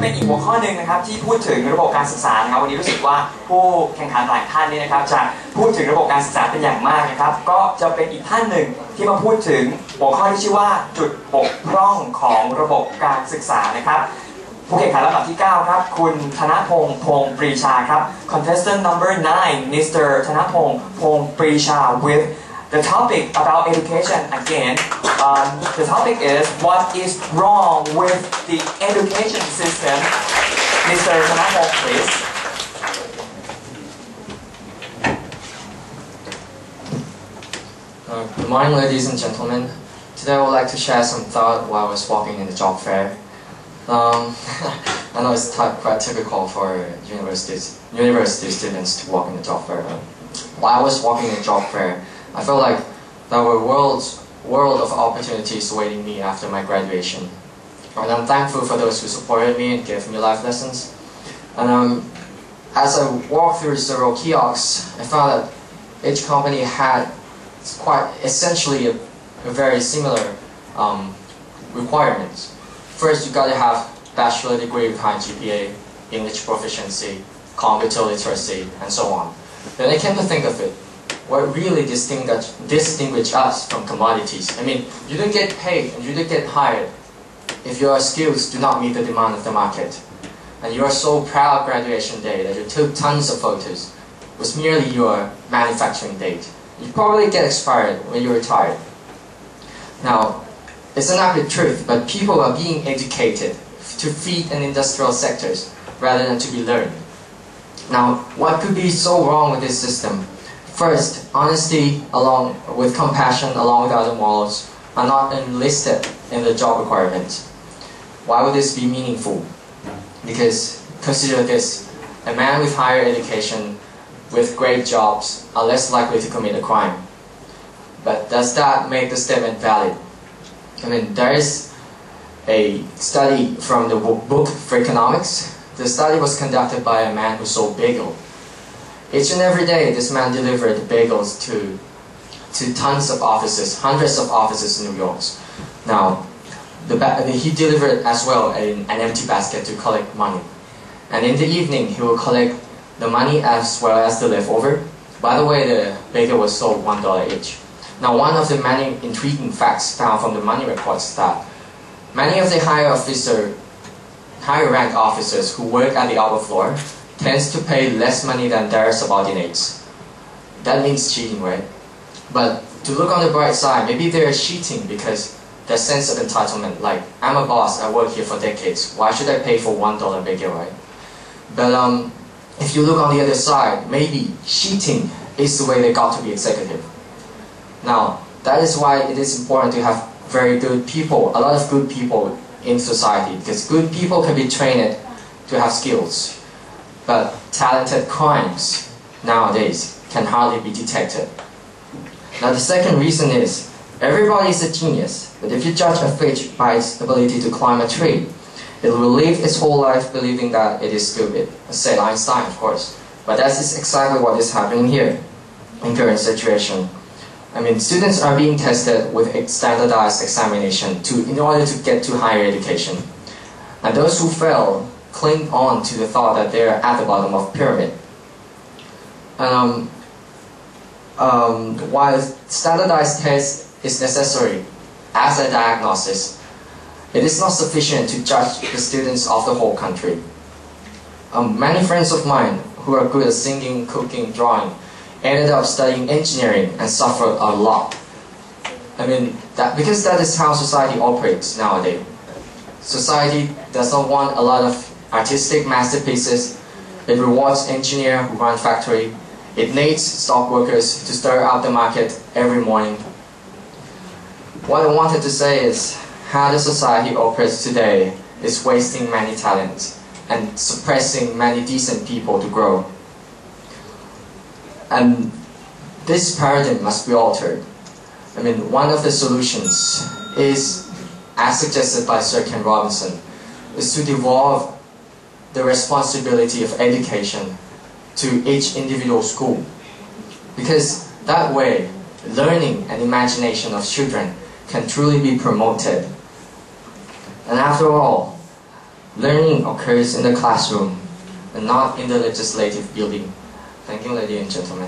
เป็นอีกหัวข้อหนึ่งนะครับที่พูดถึงระบบการศึกษานะครับวันนี้รู้สึกว่าผู้แข่งขันหลายท่านนี่นะครับจะพูดถึงระบบการศึกษาเป็นอย่างมากนะครับก็จะเป็นอีกท่านหนึ่งที่มาพูดถึงหัวข้อที่ชื่อว่าจุดบกพร่องของระบบการศึกษานะครับผู้แข่งขันลำดับที่ 9 ครับคุณธนพงศ์พงศ์ปรีชาครับ contestant number 9 Mr. ธนพงศ์พงศ์ปรีชา with the topic about education again. The topic is what is wrong with the education system. Mr. Thanapong, please. Good morning, ladies and gentlemen. Today I would like to share some thought while I was walking in the job fair. I know it's quite typical for university students to walk in the job fair. While I was walking in the job fair, I felt like there were world of opportunities awaiting me after my graduation. And I'm thankful for those who supported me and gave me life lessons. And as I walked through several kiosks, I found that each company had quite essentially a very similar requirements. First, you gotta have bachelor degree with high GPA, English proficiency, computer literacy, and so on. Then I came to think of it. What really distinguish us from commodities? I mean, you don't get paid and you don't get hired if your skills do not meet the demand of the market. And you are so proud graduation day that you took tons of photos was merely your manufacturing date. You probably get expired when you retire. Now, it's an ugly truth, but people are being educated to feed in industrial sectors rather than to be learned. Now, what could be so wrong with this system? First, honesty along with compassion along with other morals are not enlisted in the job requirements. Why would this be meaningful? Because consider this, a man with higher education with great jobs are less likely to commit a crime. But does that make the statement valid? I mean, there is a study from the book for economics. The study was conducted by a man who sold bagel. Each and every day, this man delivered bagels to tons of offices, hundreds of offices in New York. Now, he delivered as well an empty basket to collect money. And in the evening, he will collect the money as well as the leftover. By the way, the bagel was sold $1 each. Now, one of the many intriguing facts found from the money reports is that many of the higher ranked officers who work at the upper floor tends to pay less money than their subordinates. That means cheating, right? But to look on the bright side, maybe they're cheating because their sense of entitlement, like, I'm a boss, I work here for decades, why should I pay for $1 bagel, right? But if you look on the other side, maybe cheating is the way they got to be executive. Now, that is why it is important to have very good people, a lot of good people in society, because good people can be trained to have skills. But talented crimes nowadays can hardly be detected. Now the second reason is, everybody is a genius, but if you judge a fish by its ability to climb a tree, it will live its whole life believing that it is stupid, said Einstein, of course. But that is exactly what is happening here in current situation. I mean, students are being tested with a standardized examination in order to get to higher education. And those who fail cling on to the thought that they are at the bottom of the pyramid. While standardized test is necessary as a diagnosis, it is not sufficient to judge the students of the whole country. Many friends of mine who are good at singing, cooking, drawing ended up studying engineering and suffered a lot. I mean, because that is how society operates nowadays. Society does not want a lot of artistic masterpieces. It rewards engineers who run factory. It needs stock workers to stir up the market every morning. What I wanted to say is, how the society operates today is wasting many talents and suppressing many decent people to grow. And this paradigm must be altered. I mean, one of the solutions is, as suggested by Sir Ken Robinson, is to devolve the responsibility of education to each individual school. Because that way, learning and imagination of children can truly be promoted. And after all, Learning occurs in the classroom and not in the legislative building. Thank you, ladies and gentlemen.